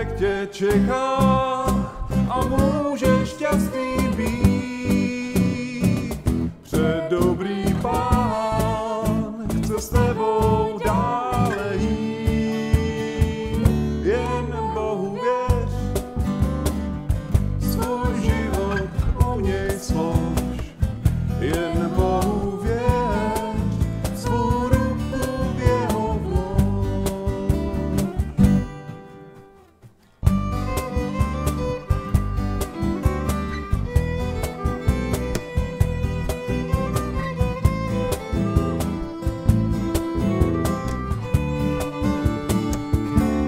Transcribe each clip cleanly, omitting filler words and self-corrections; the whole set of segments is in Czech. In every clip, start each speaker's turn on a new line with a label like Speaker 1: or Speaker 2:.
Speaker 1: Zítřek tě čeká a můžeš šťastný být. Předobrý Pán chce s tebou dále jít. Jen Bohu věř, svůj život u něj slož. Jen Bohu věř, svou ruku v jeho vlož.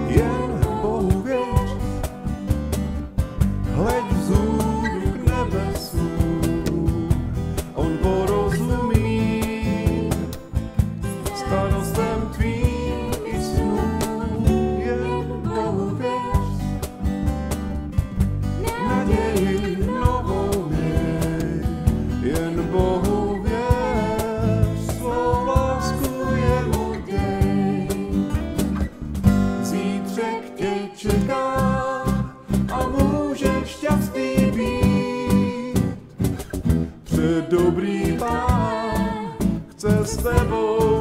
Speaker 1: Jen Bohu věř, hleď vzhůru k nebesům, on porozumí starostem tvým i snům. Jen Bohu věř, naději novou měj. Jen Bohu věř, svou lásku jemu dej. Zítřek tě čeká a můžeš šťastný být. Předobrý Pán chce s tebou